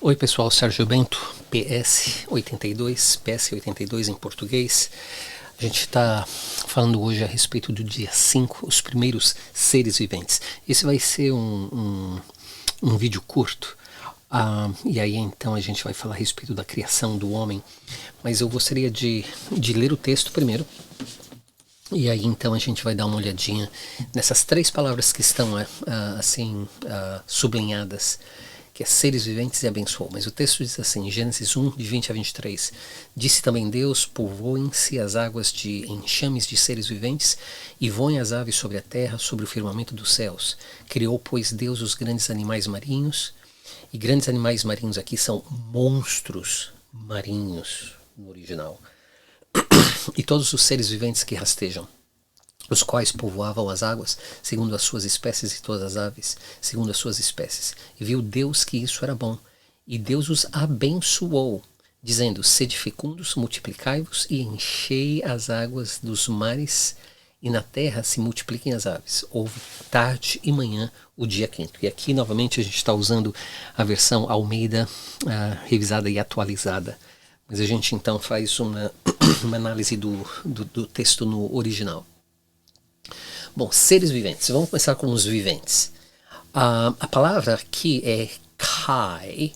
Oi pessoal, Sérgio Bento, PS82 em português. A gente está falando hoje a respeito do dia 5, os primeiros seres viventes. Esse vai ser um vídeo curto, e aí então a gente vai falar a respeito da criação do homem, mas eu gostaria de ler o texto primeiro. E aí então a gente vai dar uma olhadinha nessas três palavras que estão sublinhadas, que é seres viventes e abençoou. Mas o texto diz assim, Gênesis 1, de 20 a 23, disse também Deus, povoem-se as águas de enxames de seres viventes, e voem as aves sobre a terra, sobre o firmamento dos céus. Criou, pois, Deus os grandes animais marinhos, e grandes animais marinhos aqui são monstros marinhos, no original, e todos os seres viventes que rastejam, os quais povoavam as águas, segundo as suas espécies, e todas as aves, segundo as suas espécies. E viu Deus que isso era bom, e Deus os abençoou, dizendo, sede fecundos, multiplicai-vos, e enchei as águas dos mares, e na terra se multipliquem as aves. Houve tarde e manhã o dia quinto. E aqui, novamente, a gente está usando a versão Almeida, revisada e atualizada. Mas a gente, então, faz uma análise do texto no original. Bom, seres viventes. Vamos começar com os viventes. A palavra aqui é kai.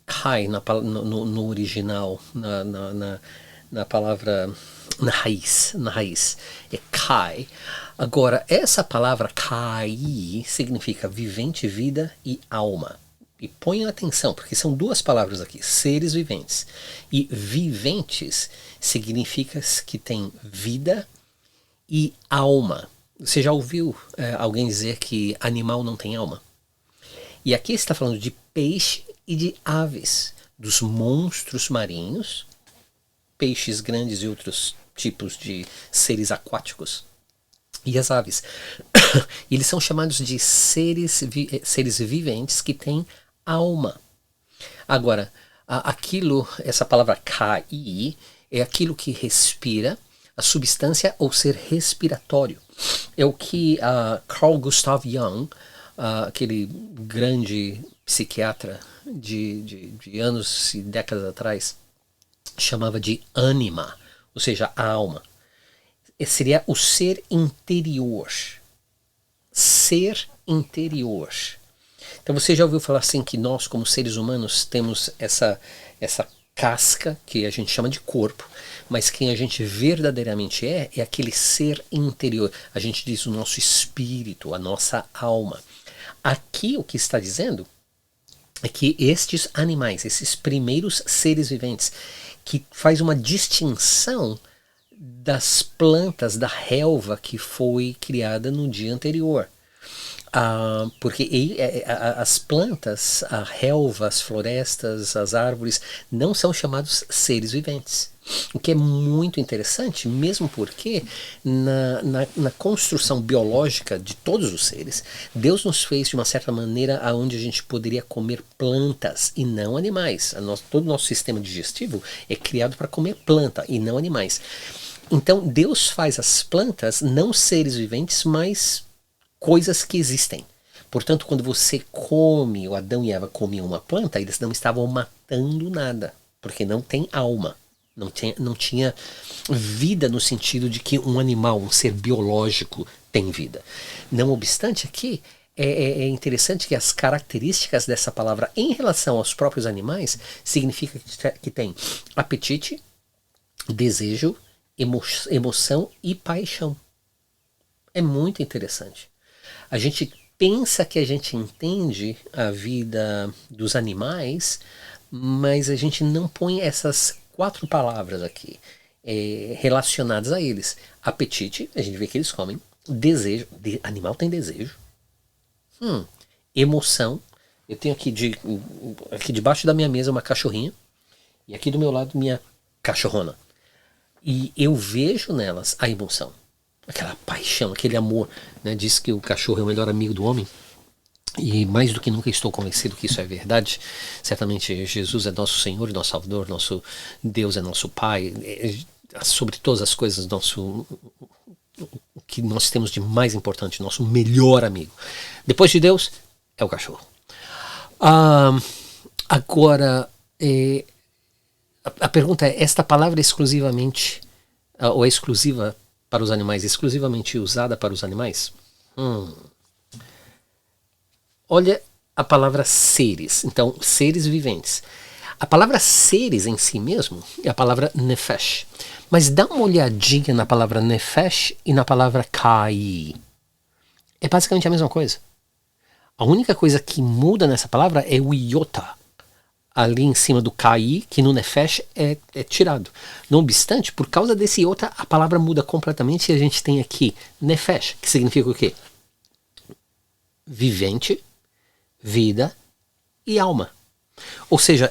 Kai no original, na palavra, na raiz. É kai. Agora, essa palavra kai significa vivente, vida e alma. E ponham atenção, porque são duas palavras aqui, seres viventes. E viventes significa que tem vida e alma. Você já ouviu alguém dizer que animal não tem alma? E aqui está falando de peixe e de aves, dos monstros marinhos, peixes grandes e outros tipos de seres aquáticos, e as aves. Eles são chamados de seres viventes que têm alma. Agora, essa palavra kai é aquilo que respira, a substância ou ser respiratório. É o que Carl Gustav Jung, aquele grande psiquiatra de anos e décadas atrás, chamava de ânima, ou seja, a alma. Seria o ser interior. Ser interior. Então você já ouviu falar assim que nós, como seres humanos, temos essa casca que a gente chama de corpo, mas quem a gente verdadeiramente é aquele ser interior. A gente diz o nosso espírito, a nossa alma. Aqui o que está dizendo é que estes animais, esses primeiros seres viventes, que faz uma distinção das plantas da relva que foi criada no dia anterior. Porque as plantas, a relva, as florestas, as árvores não são chamados seres viventes. O que é muito interessante, mesmo porque na construção biológica de todos os seres, Deus nos fez de uma certa maneira aonde a gente poderia comer plantas e não animais. Todo o nosso sistema digestivo é criado para comer planta e não animais. Então Deus faz as plantas não seres viventes, mas coisas que existem. Portanto, quando você come, o Adão e Eva comiam uma planta, eles não estavam matando nada, porque não tem alma, não tinha vida no sentido de que um animal, um ser biológico tem vida. Não obstante, aqui é interessante que as características dessa palavra em relação aos próprios animais significa que tem apetite, desejo, emoção e paixão. É muito interessante. A gente pensa que a gente entende a vida dos animais, mas a gente não põe essas 4 palavras aqui relacionadas a eles. Apetite, a gente vê que eles comem. Desejo, animal tem desejo. Emoção, eu tenho aqui debaixo da minha mesa uma cachorrinha, e aqui do meu lado minha cachorrona. E eu vejo nelas a emoção. Aquela paixão, aquele amor, né? Diz que o cachorro é o melhor amigo do homem, e mais do que nunca estou convencido que isso é verdade. Certamente Jesus é nosso Senhor e nosso Salvador, nosso Deus é nosso Pai, sobre todas as coisas, o que nós temos de mais importante, nosso melhor amigo. Depois de Deus, é o cachorro. Agora, a pergunta é, esta palavra é exclusivamente, ou é exclusiva para os animais, exclusivamente usada para os animais? Olha a palavra seres, então, seres viventes. A palavra seres em si mesmo é a palavra nefesh. Mas dá uma olhadinha na palavra nefesh e na palavra kai. É basicamente a mesma coisa. A única coisa que muda nessa palavra é o iota. Ali em cima do kai, que no nefesh é tirado. Não obstante, por causa desse iota, a palavra muda completamente e a gente tem aqui nefesh, que significa o quê? Vivente, vida e alma. Ou seja,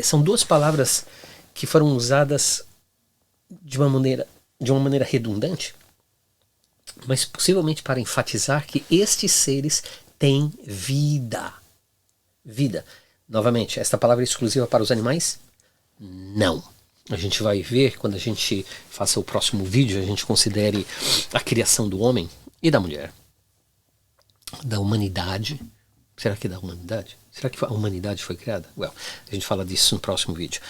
são duas palavras que foram usadas de uma maneira redundante, mas possivelmente para enfatizar que estes seres têm vida. Vida. Novamente, esta palavra é exclusiva para os animais? Não. A gente vai ver quando a gente faça o próximo vídeo, a gente considere a criação do homem e da mulher, da humanidade. Será que da humanidade? Será que a humanidade foi criada? Well, a gente fala disso no próximo vídeo.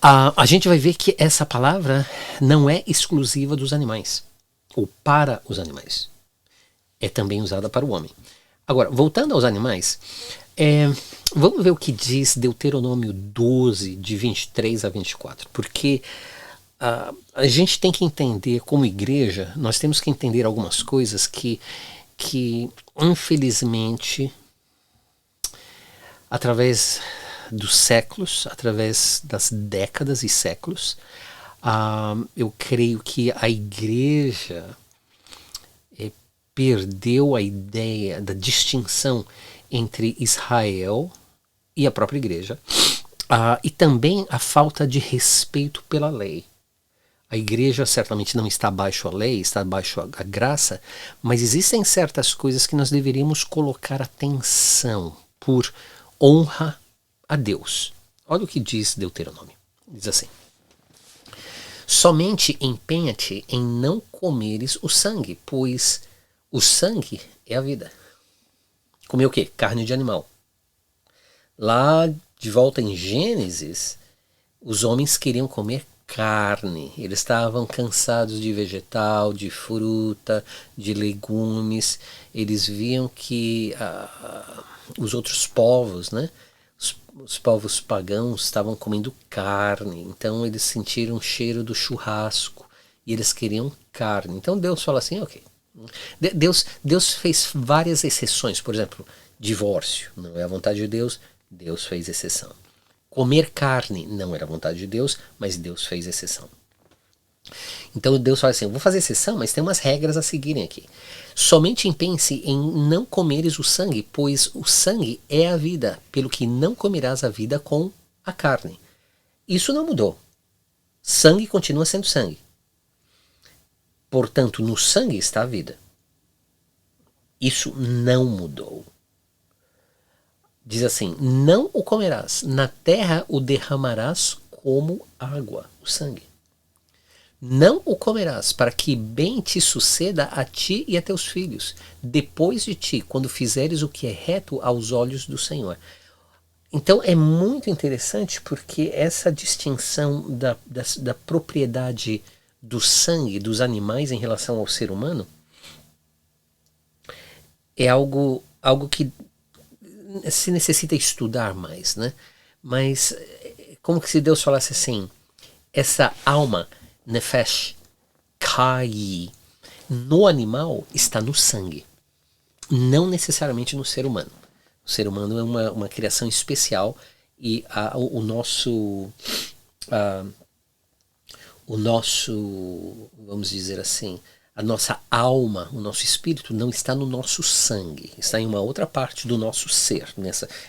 A gente vai ver que essa palavra não é exclusiva dos animais, ou para os animais. É também usada para o homem. Agora, voltando aos animais, vamos ver o que diz Deuteronômio 12, de 23 a 24. Porque a gente tem que entender, como igreja, nós temos que entender algumas coisas que infelizmente, através dos séculos, através das décadas e séculos, eu creio que a igreja perdeu a ideia da distinção entre Israel e a própria igreja, e também a falta de respeito pela lei. A igreja certamente não está abaixo da lei, está abaixo da graça, mas existem certas coisas que nós deveríamos colocar atenção por honra a Deus. Olha o que diz Deuteronômio. Diz assim: somente empenha-te em não comeres o sangue, pois o sangue é a vida. Comer o quê? Carne de animal. Lá de volta em Gênesis, os homens queriam comer carne. Eles estavam cansados de vegetal, de fruta, de legumes. Eles viam que os outros povos, né? Os povos pagãos estavam comendo carne, então eles sentiram o cheiro do churrasco e eles queriam carne. Então Deus fala assim, ok. Deus fez várias exceções, por exemplo, divórcio, não é a vontade de Deus, Deus fez exceção. Comer carne não era a vontade de Deus, mas Deus fez exceção. Então Deus fala assim, eu vou fazer exceção, mas tem umas regras a seguirem aqui. Somente pense em não comeres o sangue, pois o sangue é a vida, pelo que não comerás a vida com a carne. Isso não mudou. Sangue continua sendo sangue. Portanto, no sangue está a vida. Isso não mudou. Diz assim, não o comerás, na terra o derramarás como água, o sangue. Não o comerás, para que bem te suceda a ti e a teus filhos, depois de ti, quando fizeres o que é reto aos olhos do Senhor. Então é muito interessante porque essa distinção da propriedade do sangue dos animais em relação ao ser humano é algo que se necessita estudar mais, né? Mas como que se Deus falasse assim, essa alma nefesh, kai, no animal está no sangue, não necessariamente no ser humano. O ser humano é uma criação especial e o nosso, vamos dizer assim, a nossa alma, o nosso espírito não está no nosso sangue, está em uma outra parte do nosso ser,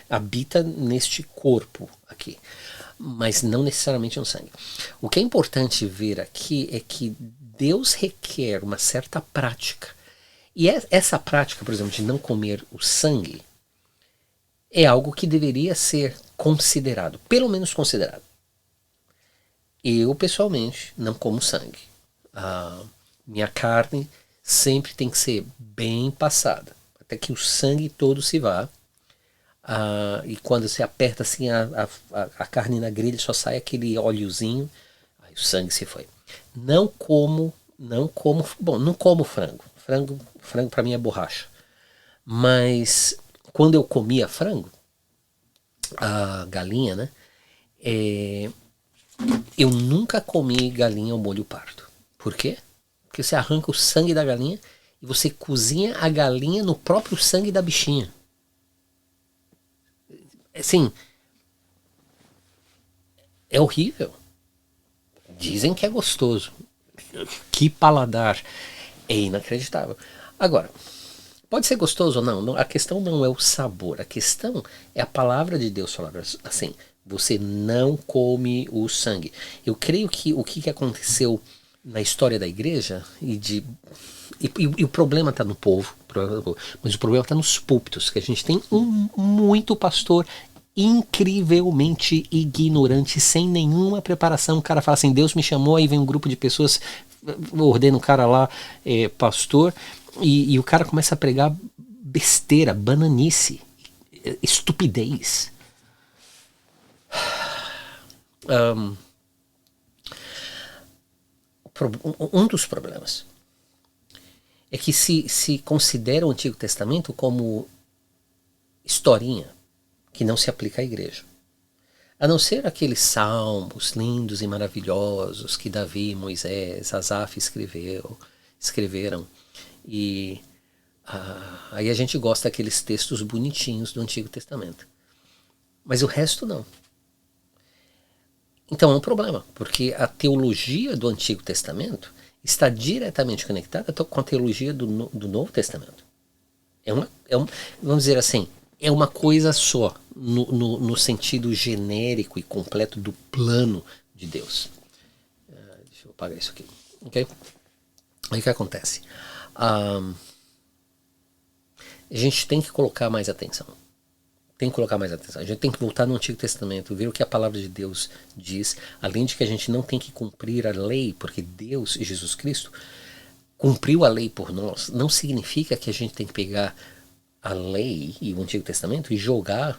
habita neste corpo aqui, mas não necessariamente no sangue. O que é importante ver aqui é que Deus requer uma certa prática. E essa prática, por exemplo, de não comer o sangue, é algo que deveria ser considerado, pelo menos considerado. Eu, pessoalmente, não como sangue. Minha carne sempre tem que ser bem passada, até que o sangue todo se vá. e quando você aperta assim a carne na grelha, só sai aquele óleozinho, aí o sangue se foi. Não como, bom, não como frango. Frango para mim é borracha. Mas quando eu comia frango, a galinha, né? Eu nunca comi galinha ao molho pardo. Por quê? Porque você arranca o sangue da galinha e você cozinha a galinha no próprio sangue da bichinha. Assim, é horrível. Dizem que é gostoso. Que paladar. É inacreditável. Agora, pode ser gostoso ou não. A questão não é o sabor. A questão é a palavra de Deus falando assim. Você não come o sangue. Eu creio que o que aconteceu na história da igreja e o problema está no povo, mas o problema está nos púlpitos, que a gente tem muito pastor incrivelmente ignorante, sem nenhuma preparação. O cara fala assim, Deus me chamou, aí vem um grupo de pessoas, ordena o cara lá, pastor, e o cara começa a pregar besteira, bananice, estupidez. Um dos problemas é que se considera o Antigo Testamento como historinha que não se aplica à igreja. A não ser aqueles salmos lindos e maravilhosos que Davi, Moisés, Asaf escreveram. E aí a gente gosta daqueles textos bonitinhos do Antigo Testamento. Mas o resto não. Então é um problema, porque a teologia do Antigo Testamento está diretamente conectada com a teologia do Novo Testamento. Vamos dizer assim, é uma coisa só, no sentido genérico e completo do plano de Deus. Deixa eu apagar isso aqui. Okay? Aí o que acontece? A gente tem que colocar mais atenção. A gente tem que voltar no Antigo Testamento, ver o que a palavra de Deus diz, além de que a gente não tem que cumprir a lei, porque Deus e Jesus Cristo cumpriu a lei por nós. Não significa que a gente tem que pegar a lei e o Antigo Testamento e jogar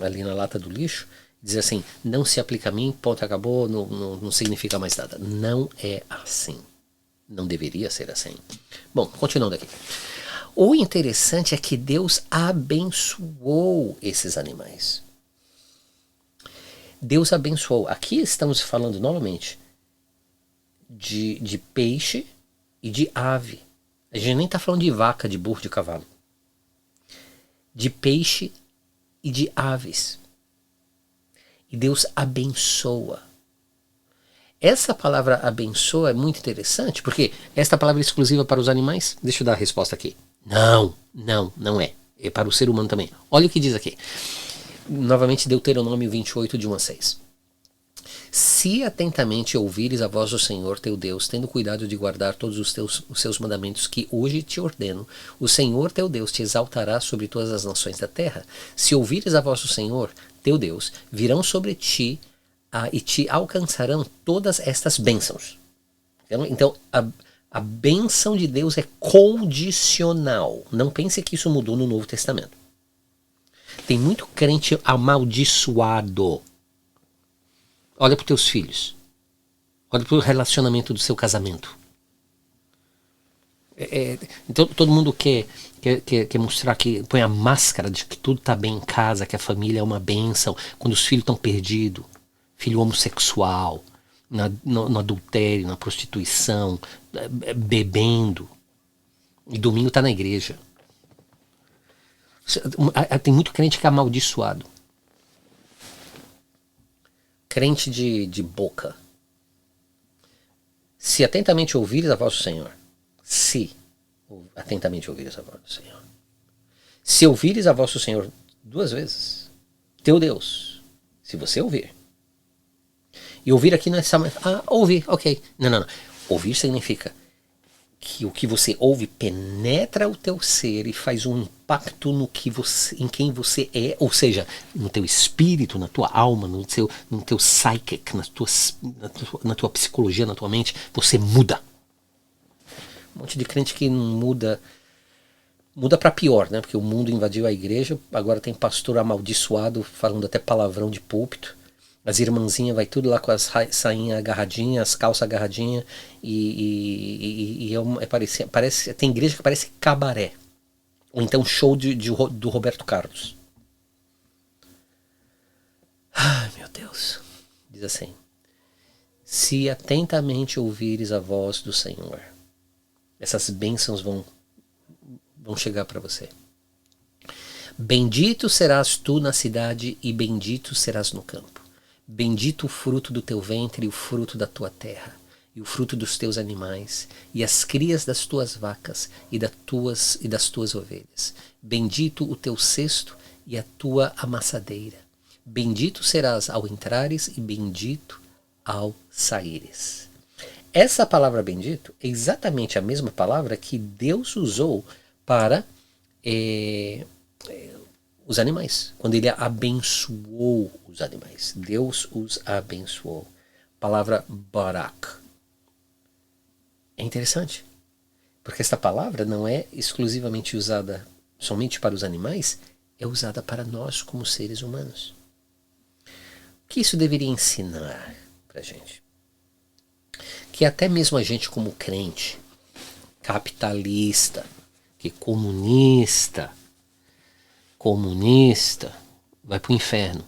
ali na lata do lixo, e dizer assim, não se aplica a mim, ponto, acabou, não significa mais nada. Não é assim. Não deveria ser assim. Bom, continuando aqui. O interessante é que Deus abençoou esses animais. Deus abençoou. Aqui estamos falando novamente de peixe e de ave. A gente nem está falando de vaca, de burro, de cavalo. De peixe e de aves. E Deus abençoa. Essa palavra abençoa é muito interessante, porque esta palavra é exclusiva para os animais? Deixa eu dar a resposta aqui. Não é. É para o ser humano também. Olha o que diz aqui. Novamente, Deuteronômio 28, de 1 a 6. Se atentamente ouvires a voz do Senhor teu Deus, tendo cuidado de guardar todos os seus mandamentos que hoje te ordeno, o Senhor teu Deus te exaltará sobre todas as nações da terra. Se ouvires a voz do Senhor teu Deus, virão sobre ti e te alcançarão todas estas bênçãos. Então, a bênção de Deus é condicional. Não pense que isso mudou no Novo Testamento. Tem muito crente amaldiçoado. Olha para os teus filhos. Olha para o relacionamento do seu casamento. Então todo mundo quer mostrar que põe a máscara de que tudo está bem em casa, que a família é uma bênção, quando os filhos estão perdidos. Filho homossexual, no adultério, na prostituição, bebendo. E domingo está na igreja. Tem muito crente que é amaldiçoado. Crente de boca. Se atentamente ouvires a voz do Senhor. Se atentamente ouvires a voz do Senhor. Se ouvires a voz do Senhor 2 vezes, teu Deus, se você ouvir. E ouvir aqui não é só... ouvir, ok. Não. Ouvir significa que o que você ouve penetra o teu ser e faz um impacto em quem você é, ou seja, no teu espírito, na tua alma, no teu psychic, na tua psicologia, na tua mente, você muda. Um monte de crente que não muda Muda para pior, né? Porque o mundo invadiu a igreja, agora tem pastor amaldiçoado falando até palavrão de púlpito. As irmãzinhas vai tudo lá com as sainhas agarradinhas, as calças agarradinhas parece, tem igreja que parece cabaré. Ou então show do Roberto Carlos. Ai, meu Deus. Diz assim: se atentamente ouvires a voz do Senhor, essas bênçãos vão chegar para você. Bendito serás tu na cidade e bendito serás no campo. Bendito o fruto do teu ventre e o fruto da tua terra, e o fruto dos teus animais, e as crias das tuas vacas e das tuas ovelhas. Bendito o teu cesto e a tua amassadeira. Bendito serás ao entrares e bendito ao saíres. Essa palavra bendito é exatamente a mesma palavra que Deus usou para os animais, quando ele abençoou os animais. Deus os abençoou. Palavra barak. É interessante, porque esta palavra não é exclusivamente usada somente para os animais, é usada para nós como seres humanos. O que isso deveria ensinar para a gente? Que até mesmo a gente como crente, capitalista, que comunista, vai para o inferno.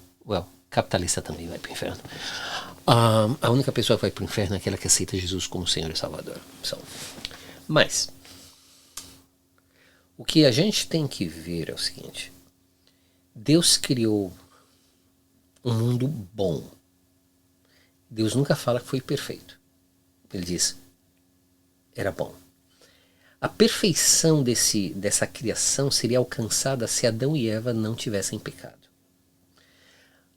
Capitalista também vai para o inferno. A única pessoa que vai para o inferno é aquela que aceita Jesus como Senhor e Salvador. Mas o que a gente tem que ver é o seguinte: Deus criou um mundo bom. Deus nunca fala que foi perfeito. Ele diz, era bom. A perfeição dessa criação seria alcançada se Adão e Eva não tivessem pecado.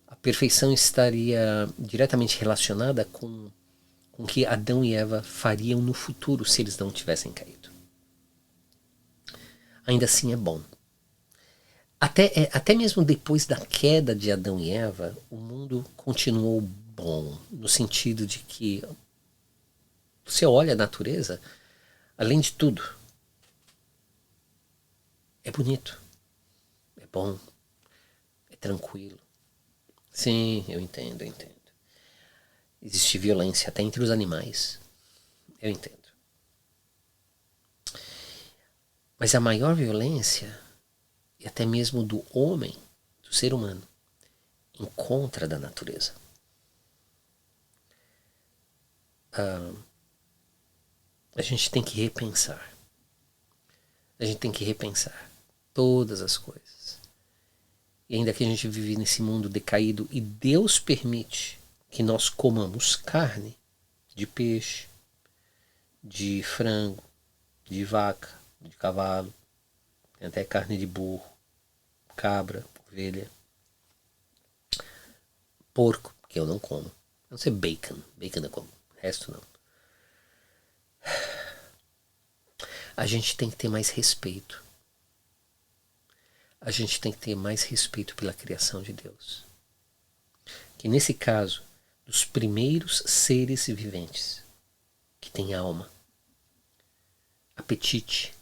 A perfeição estaria diretamente relacionada com o que Adão e Eva fariam no futuro se eles não tivessem caído. Ainda assim é bom. Até mesmo depois da queda de Adão e Eva, o mundo continuou bom, no sentido de que você olha a natureza, além de tudo, é bonito, é bom, é tranquilo. Sim, eu entendo. Existe violência até entre os animais, eu entendo. Mas a maior violência, e até mesmo do homem, do ser humano, em contra da natureza. A gente tem que repensar. A gente tem que repensar todas as coisas. E ainda que a gente vive nesse mundo decaído e Deus permite que nós comamos carne de peixe, de frango, de vaca, de cavalo, tem até carne de burro, cabra, ovelha, porco, que eu não como. A não ser bacon eu como, o resto não. A gente tem que ter mais respeito. A gente tem que ter mais respeito pela criação de Deus. Que nesse caso, dos primeiros seres viventes, que tem alma, apetite,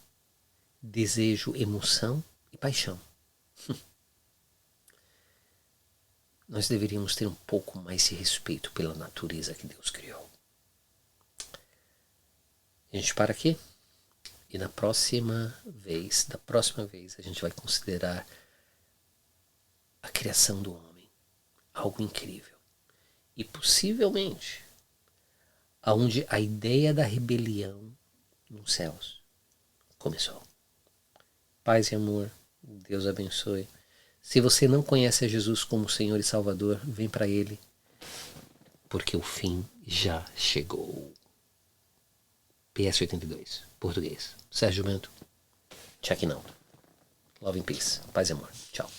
desejo, emoção e paixão. Nós deveríamos ter um pouco mais de respeito pela natureza que Deus criou. A gente para aqui. E da próxima vez, a gente vai considerar a criação do homem algo incrível. E possivelmente, aonde a ideia da rebelião nos céus começou. Paz e amor, Deus abençoe. Se você não conhece a Jesus como Senhor e Salvador, vem para Ele, porque o fim já chegou. PS 82, português. Sérgio Bento, check out. Love and peace. Paz e amor. Tchau.